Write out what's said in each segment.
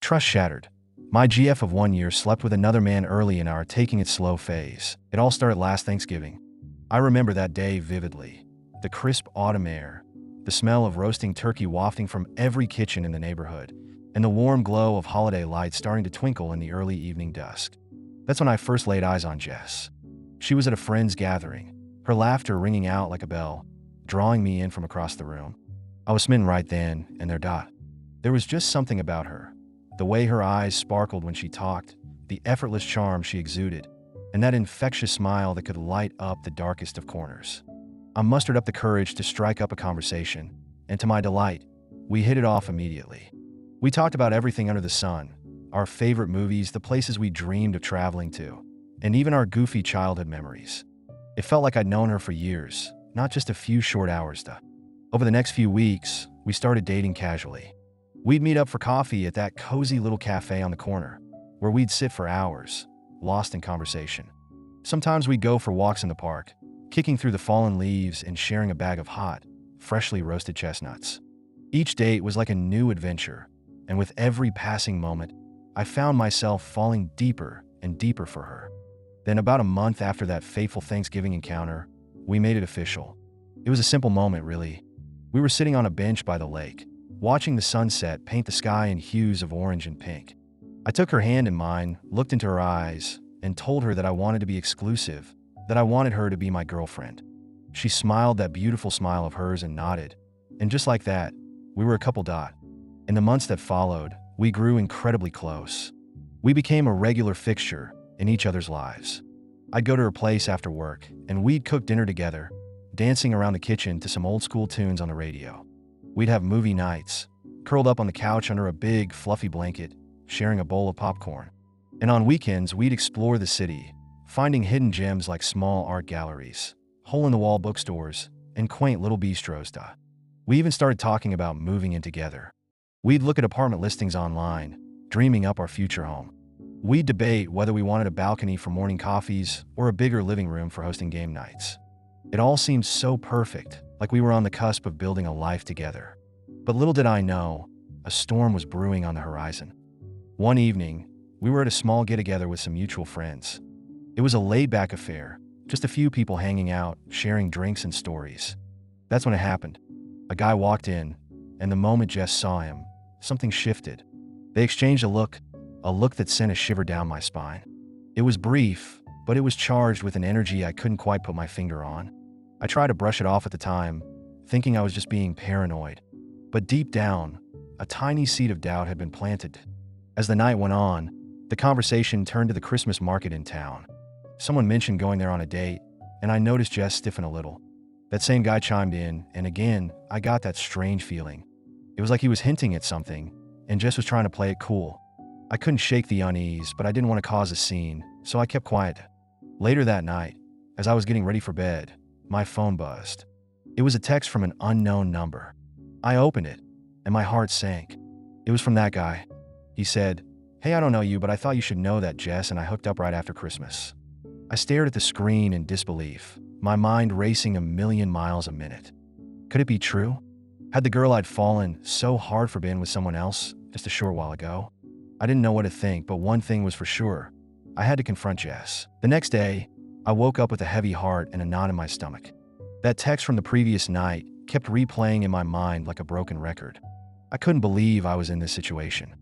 Trust shattered. My GF of 1 year slept with another man early in our taking it slow phase. It all started last Thanksgiving. I remember that day vividly. The crisp autumn air, the smell of roasting turkey wafting from every kitchen in the neighborhood, and the warm glow of holiday lights starting to twinkle in the early evening dusk. That's when I first laid eyes on Jess. She was at a friend's gathering, her laughter ringing out like a bell, drawing me in from across the room. I was smitten right then and there. There was just something about her. The way her eyes sparkled when she talked, the effortless charm she exuded, and that infectious smile that could light up the darkest of corners. I mustered up the courage to strike up a conversation, and to my delight, we hit it off immediately. We talked about everything under the sun, our favorite movies, the places we dreamed of traveling to, and even our goofy childhood memories. It felt like I'd known her for years, not just a few short hours. Over the next few weeks, we started dating casually. We'd meet up for coffee at that cozy little cafe on the corner, where we'd sit for hours, lost in conversation. Sometimes we'd go for walks in the park, kicking through the fallen leaves and sharing a bag of hot, freshly roasted chestnuts. Each date was like a new adventure, and with every passing moment, I found myself falling deeper and deeper for her. Then about a month after that fateful Thanksgiving encounter, we made it official. It was a simple moment, really. We were sitting on a bench by the lake, watching the sunset paint the sky in hues of orange and pink. I took her hand in mine, looked into her eyes, and told her that I wanted to be exclusive, that I wanted her to be my girlfriend. She smiled that beautiful smile of hers and nodded. And just like that, we were a couple. In the months that followed, we grew incredibly close. We became a regular fixture in each other's lives. I'd go to her place after work, and we'd cook dinner together, dancing around the kitchen to some old school tunes on the radio. We'd have movie nights, curled up on the couch under a big, fluffy blanket, sharing a bowl of popcorn. And on weekends, we'd explore the city, finding hidden gems like small art galleries, hole-in-the-wall bookstores, and quaint little bistros. We even started talking about moving in together. We'd look at apartment listings online, dreaming up our future home. We'd debate whether we wanted a balcony for morning coffees or a bigger living room for hosting game nights. It all seemed so perfect, like we were on the cusp of building a life together. But little did I know, a storm was brewing on the horizon. One evening, we were at a small get-together with some mutual friends. It was a laid-back affair, just a few people hanging out, sharing drinks and stories. That's when it happened. A guy walked in, and the moment Jess saw him, something shifted. They exchanged a look that sent a shiver down my spine. It was brief, but it was charged with an energy I couldn't quite put my finger on. I tried to brush it off at the time, thinking I was just being paranoid. But deep down, a tiny seed of doubt had been planted. As the night went on, the conversation turned to the Christmas market in town. Someone mentioned going there on a date, and I noticed Jess stiffen a little. That same guy chimed in, and again, I got that strange feeling. It was like he was hinting at something, and Jess was trying to play it cool. I couldn't shake the unease, but I didn't want to cause a scene, so I kept quiet. Later that night, as I was getting ready for bed, my phone buzzed. It was a text from an unknown number. I opened it, and my heart sank. It was from that guy. He said, "Hey, I don't know you, but I thought you should know that Jess and I hooked up right after Christmas." I stared at the screen in disbelief, my mind racing 1,000,000 miles a minute. Could it be true? Had the girl I'd fallen so hard for been with someone else just a short while ago? I didn't know what to think, but one thing was for sure. I had to confront Jess. The next day, I woke up with a heavy heart and a knot in my stomach. That text from the previous night kept replaying in my mind like a broken record. I couldn't believe I was in this situation.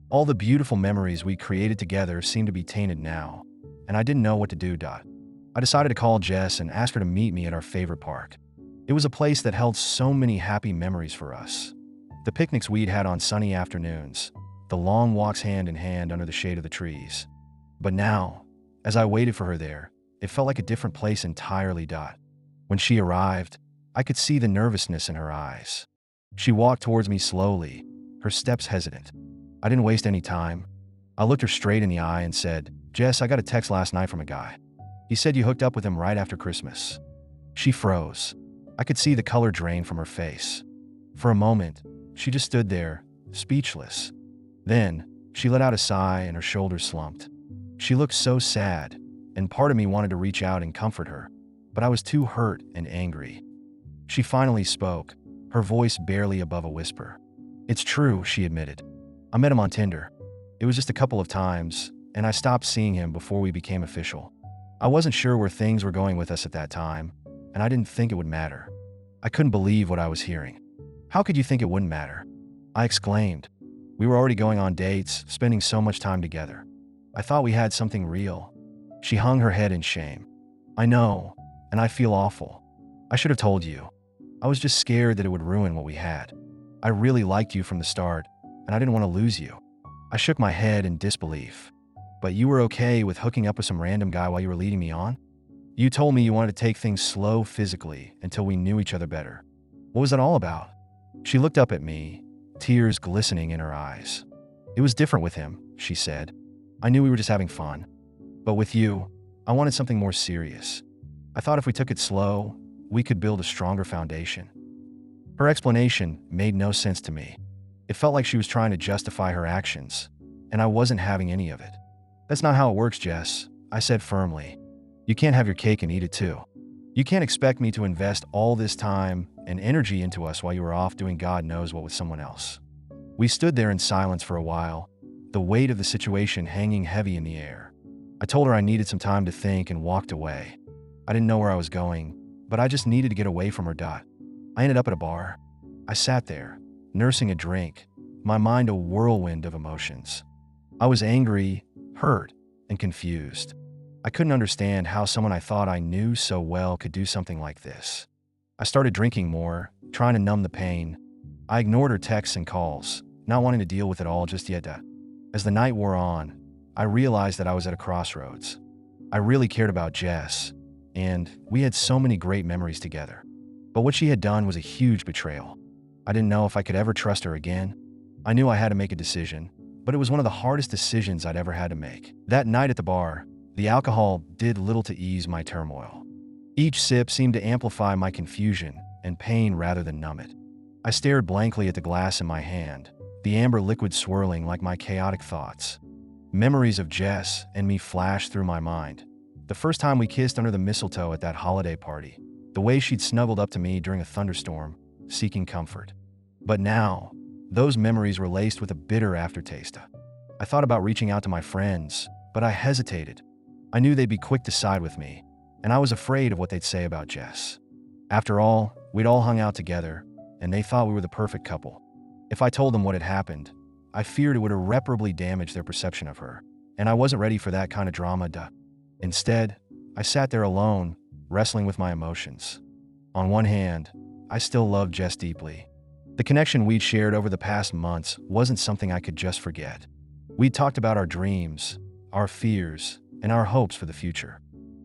All the beautiful memories we created together seemed to be tainted now, and I didn't know what to do. I decided to call Jess and ask her to meet me at our favorite park. It was a place that held so many happy memories for us. The picnics we'd had on sunny afternoons, the long walks hand in hand under the shade of the trees. But now, as I waited for her there, it felt like a different place entirely. When she arrived, I could see the nervousness in her eyes. She walked towards me slowly, her steps hesitant. I didn't waste any time. I looked her straight in the eye and said, "Jess, I got a text last night from a guy. He said you hooked up with him right after Christmas." She froze. I could see the color drain from her face. For a moment, she just stood there, speechless. Then, she let out a sigh and her shoulders slumped. She looked so sad, and part of me wanted to reach out and comfort her, but I was too hurt and angry. She finally spoke, her voice barely above a whisper. "It's true," she admitted. "I met him on Tinder. It was just a couple of times, and I stopped seeing him before we became official. I wasn't sure where things were going with us at that time, and I didn't think it would matter. I couldn't believe what I was hearing. How could you think it wouldn't matter? I exclaimed. We were already going on dates, spending so much time together. I thought we had something real. She hung her head in shame. I know, and I feel awful. I should have told you. I was just scared that it would ruin what we had. I really liked you from the start, and I didn't want to lose you. I shook my head in disbelief. But you were okay with hooking up with some random guy while you were leading me on? You told me you wanted to take things slow physically until we knew each other better. What was that all about? She looked up at me, tears glistening in her eyes. It was different with him, she said. I knew we were just having fun. But with you, I wanted something more serious. I thought if we took it slow, we could build a stronger foundation. Her explanation made no sense to me. It felt like she was trying to justify her actions, and I wasn't having any of it. That's not how it works, Jess, I said firmly. You can't have your cake and eat it too. You can't expect me to invest all this time and energy into us while you were off doing God knows what with someone else. We stood there in silence for a while, the weight of the situation hanging heavy in the air. I told her I needed some time to think and walked away. I didn't know where I was going, but I just needed to get away from her. I ended up at a bar. I sat there, nursing a drink, my mind a whirlwind of emotions. I was angry, hurt, and confused. I couldn't understand how someone I thought I knew so well could do something like this. I started drinking more, trying to numb the pain. I ignored her texts and calls, not wanting to deal with it all just yet. As the night wore on, I realized that I was at a crossroads. I really cared about Jess, and we had so many great memories together. But what she had done was a huge betrayal. I didn't know if I could ever trust her again. I knew I had to make a decision, but it was one of the hardest decisions I'd ever had to make. That night at the bar, the alcohol did little to ease my turmoil. Each sip seemed to amplify my confusion and pain rather than numb it. I stared blankly at the glass in my hand, the amber liquid swirling like my chaotic thoughts. Memories of Jess and me flashed through my mind. The first time we kissed under the mistletoe at that holiday party, the way she'd snuggled up to me during a thunderstorm, seeking comfort. But now, those memories were laced with a bitter aftertaste. I thought about reaching out to my friends, but I hesitated. I knew they'd be quick to side with me, and I was afraid of what they'd say about Jess. After all, we'd all hung out together, and they thought we were the perfect couple. If I told them what had happened, I feared it would irreparably damage their perception of her, and I wasn't ready for that kind of drama. Instead, I sat there alone, wrestling with my emotions. On one hand, I still loved Jess deeply. The connection we'd shared over the past months wasn't something I could just forget. We'd talked about our dreams, our fears, and our hopes for the future.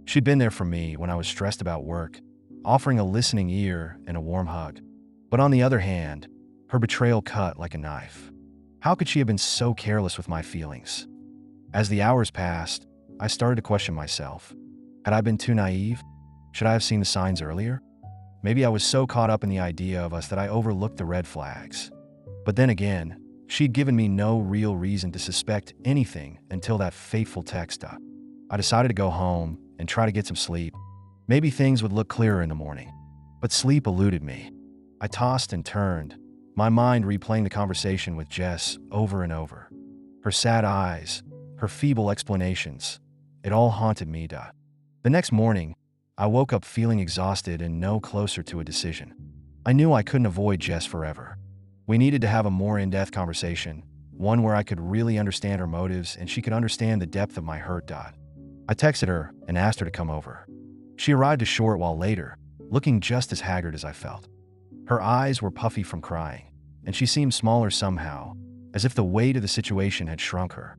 She'd been there for me when I was stressed about work, offering a listening ear and a warm hug. But on the other hand, her betrayal cut like a knife. How could she have been so careless with my feelings? As the hours passed, I started to question myself. Had I been too naive? Should I have seen the signs earlier? Maybe I was so caught up in the idea of us that I overlooked the red flags. But then again, she'd given me no real reason to suspect anything until that fateful text. I decided to go home and try to get some sleep. Maybe things would look clearer in the morning. But sleep eluded me. I tossed and turned, my mind replaying the conversation with Jess over and over. Her sad eyes, her feeble explanations, it all haunted me. The next morning, I woke up feeling exhausted and no closer to a decision. I knew I couldn't avoid Jess forever. We needed to have a more in-depth conversation, one where I could really understand her motives and she could understand the depth of my hurt. I texted her and asked her to come over. She arrived a short while later, looking just as haggard as I felt. Her eyes were puffy from crying, and she seemed smaller somehow, as if the weight of the situation had shrunk her.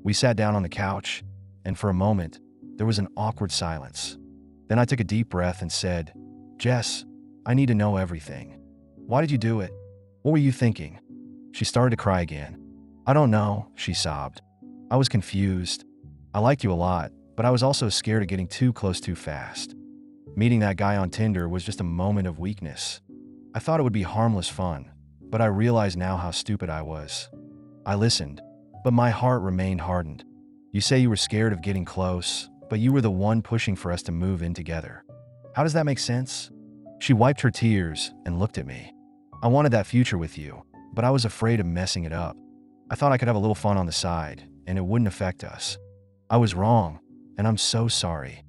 We sat down on the couch, and for a moment, there was an awkward silence. Then I took a deep breath and said, "Jess, I need to know everything. Why did you do it? What were you thinking?" She started to cry again. "I don't know," she sobbed. "I was confused. I liked you a lot, but I was also scared of getting too close too fast. Meeting that guy on Tinder was just a moment of weakness. I thought it would be harmless fun, but I realize now how stupid I was." I listened, but my heart remained hardened. "You say you were scared of getting close, but you were the one pushing for us to move in together. How does that make sense?" She wiped her tears and looked at me. "I wanted that future with you, but I was afraid of messing it up. I thought I could have a little fun on the side, and it wouldn't affect us. I was wrong, and I'm so sorry.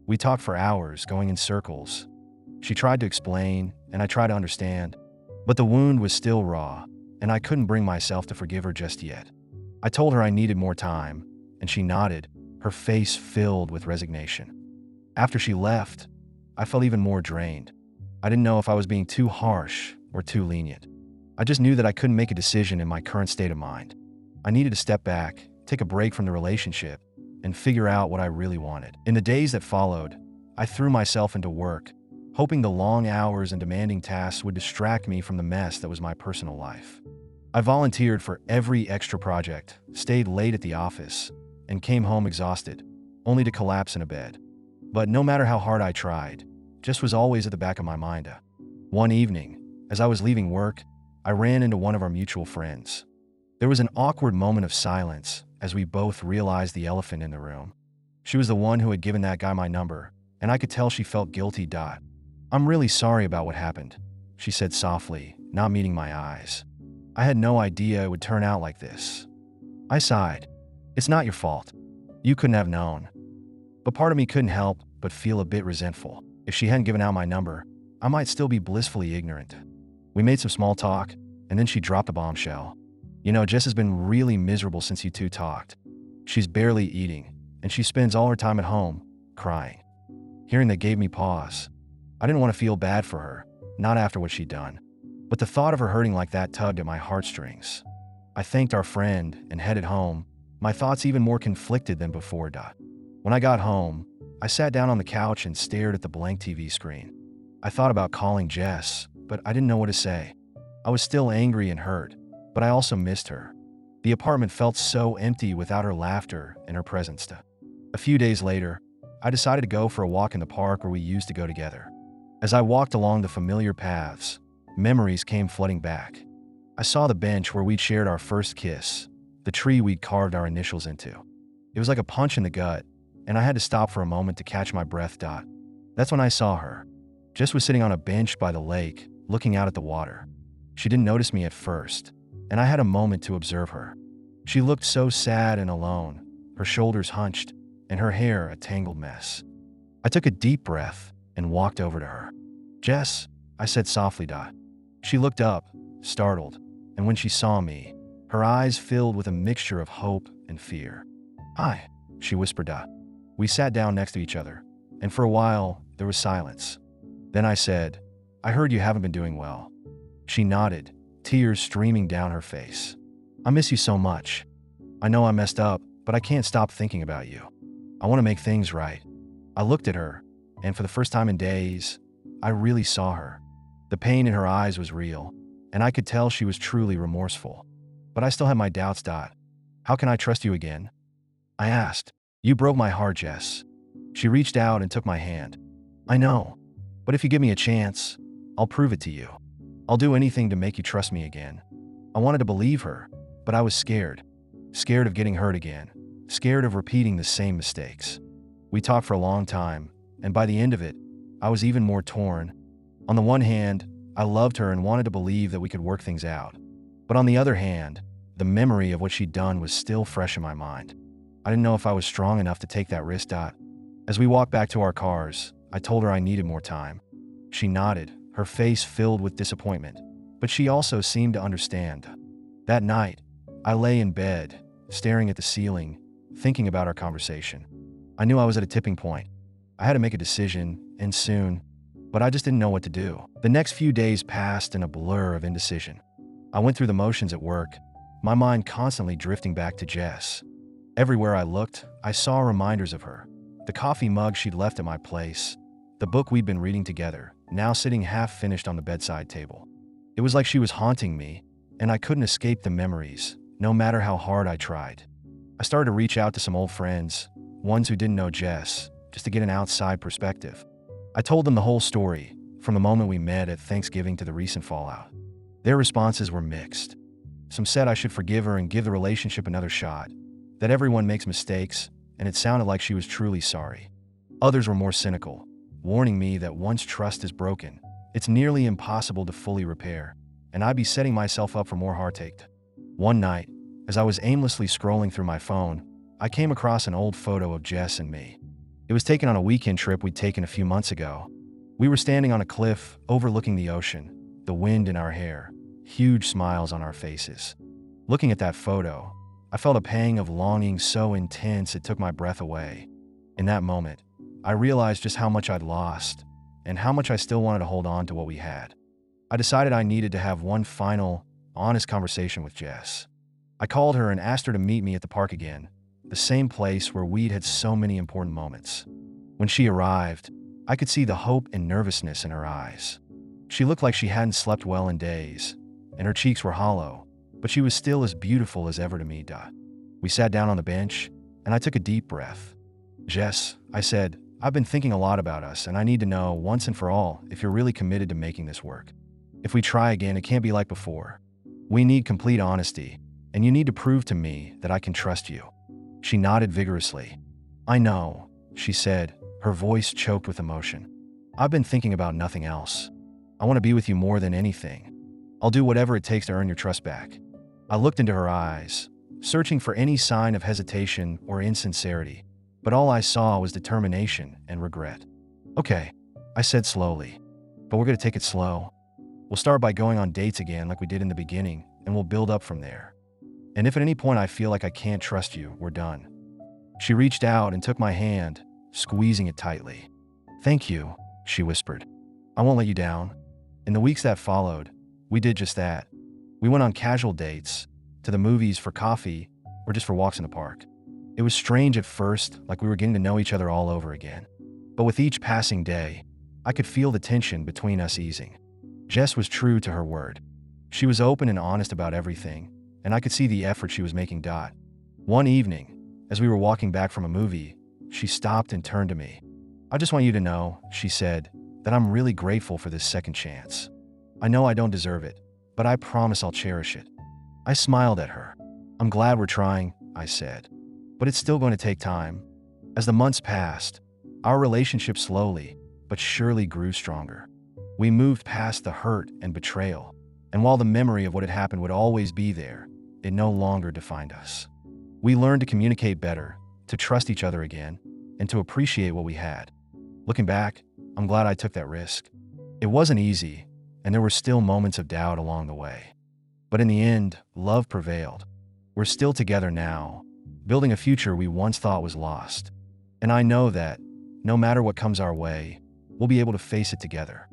We talked for hours, going in circles. She tried to explain, and I tried to understand, but the wound was still raw, and I couldn't bring myself to forgive her just yet. I told her I needed more time, and she nodded, her face filled with resignation. After she left, I felt even more drained. I didn't know if I was being too harsh or too lenient. I just knew that I couldn't make a decision in my current state of mind. I needed to step back, take a break from the relationship, and figure out what I really wanted. In the days that followed, I threw myself into work, hoping the long hours and demanding tasks would distract me from the mess that was my personal life. I volunteered for every extra project, stayed late at the office, and came home exhausted, only to collapse in a bed. But no matter how hard I tried, Jess was always at the back of my mind. One evening, as I was leaving work, I ran into one of our mutual friends. There was an awkward moment of silence as we both realized the elephant in the room. She was the one who had given that guy my number, and I could tell she felt guilty. "I'm really sorry about what happened," she said softly, not meeting my eyes. "I had no idea it would turn out like this." I sighed. "It's not your fault. You couldn't have known." But part of me couldn't help but feel a bit resentful. If she hadn't given out my number, I might still be blissfully ignorant. We made some small talk, and then she dropped a bombshell. Jess has been really miserable since you two talked. She's barely eating, and she spends all her time at home, crying." Hearing that gave me pause. I didn't want to feel bad for her, not after what she'd done. But the thought of her hurting like that tugged at my heartstrings. I thanked our friend and headed home, my thoughts even more conflicted than before. When I got home, I sat down on the couch and stared at the blank TV screen. I thought about calling Jess, but I didn't know what to say. I was still angry and hurt, but I also missed her. The apartment felt so empty without her laughter and her presence. A few days later, I decided to go for a walk in the park where we used to go together. As I walked along the familiar paths, memories came flooding back. I saw the bench where we'd shared our first kiss, the tree we'd carved our initials into. It was like a punch in the gut, and I had to stop for a moment to catch my breath. That's when I saw her. Jess was sitting on a bench by the lake, looking out at the water. She didn't notice me at first, and I had a moment to observe her. She looked so sad and alone, her shoulders hunched, and her hair a tangled mess. I took a deep breath and walked over to her. "Jess," I said softly. She looked up, startled, and when she saw me, her eyes filled with a mixture of hope and fear. "Hi," she whispered. We sat down next to each other, and for a while, there was silence. Then I said, "I heard you haven't been doing well." She nodded, tears streaming down her face. "I miss you so much. I know I messed up, but I can't stop thinking about you. I want to make things right." I looked at her, and for the first time in days, I really saw her. The pain in her eyes was real, and I could tell she was truly remorseful. But I still had my doubts. "How can I trust you again?" I asked. "You broke my heart, Jess." She reached out and took my hand. "I know, but if you give me a chance, I'll prove it to you. I'll do anything to make you trust me again." I wanted to believe her, but I was scared. Scared of getting hurt again. Scared of repeating the same mistakes. We talked for a long time, and by the end of it, I was even more torn. On the one hand, I loved her and wanted to believe that we could work things out. But on the other hand, the memory of what she'd done was still fresh in my mind. I didn't know if I was strong enough to take that risk. As we walked back to our cars, I told her I needed more time. She nodded, her face filled with disappointment, but she also seemed to understand. That night, I lay in bed, staring at the ceiling, thinking about our conversation. I knew I was at a tipping point. I had to make a decision, and soon, but I just didn't know what to do. The next few days passed in a blur of indecision. I went through the motions at work, my mind constantly drifting back to Jess. Everywhere I looked, I saw reminders of her. The coffee mug she'd left at my place, the book we'd been reading together, now sitting half-finished on the bedside table. It was like she was haunting me, and I couldn't escape the memories, no matter how hard I tried. I started to reach out to some old friends, ones who didn't know Jess, just to get an outside perspective. I told them the whole story, from the moment we met at Thanksgiving to the recent fallout. Their responses were mixed. Some said I should forgive her and give the relationship another shot, that everyone makes mistakes, and it sounded like she was truly sorry. Others were more cynical, warning me that once trust is broken, it's nearly impossible to fully repair, and I'd be setting myself up for more heartache. One night, As I was aimlessly scrolling through my phone, I came across an old photo of Jess and me. It was taken on a weekend trip we'd taken a few months ago. We were standing on a cliff overlooking the ocean, the wind in our hair, huge smiles on our faces. Looking at that photo, I felt a pang of longing so intense it took my breath away. In that moment, I realized just how much I'd lost and how much I still wanted to hold on to what we had. I decided I needed to have one final, honest conversation with Jess. I called her and asked her to meet me at the park again, the same place where we'd had so many important moments. When she arrived, I could see the hope and nervousness in her eyes. She looked like she hadn't slept well in days, and her cheeks were hollow, but she was still as beautiful as ever to me. We sat down on the bench, and I took a deep breath. "Jess," I said, "I've been thinking a lot about us, and I need to know, once and for all, if you're really committed to making this work. If we try again, it can't be like before. We need complete honesty, and you need to prove to me that I can trust you." She nodded vigorously. "I know," she said, her voice choked with emotion. "I've been thinking about nothing else. I want to be with you more than anything. I'll do whatever it takes to earn your trust back." I looked into her eyes, searching for any sign of hesitation or insincerity, but all I saw was determination and regret. "Okay," I said slowly, "but we're going to take it slow. We'll start by going on dates again like we did in the beginning, and we'll build up from there. And if at any point I feel like I can't trust you, we're done." She reached out and took my hand, squeezing it tightly. "Thank you," she whispered. "I won't let you down." In the weeks that followed, we did just that. We went on casual dates, to the movies, for coffee, or just for walks in the park. It was strange at first, like we were getting to know each other all over again. But with each passing day, I could feel the tension between us easing. Jess was true to her word. She was open and honest about everything, and I could see the effort she was making. One evening, as we were walking back from a movie, she stopped and turned to me. "I just want you to know," she said, "that I'm really grateful for this second chance. I know I don't deserve it, but I promise I'll cherish it." I smiled at her. "I'm glad we're trying," I said, "but it's still going to take time." As the months passed, our relationship slowly but surely grew stronger. We moved past the hurt and betrayal, and while the memory of what had happened would always be there, it no longer defined us. We learned to communicate better, to trust each other again, and to appreciate what we had. Looking back, I'm glad I took that risk. It wasn't easy, and there were still moments of doubt along the way. But in the end, love prevailed. We're still together now, building a future we once thought was lost. And I know that, no matter what comes our way, we'll be able to face it together.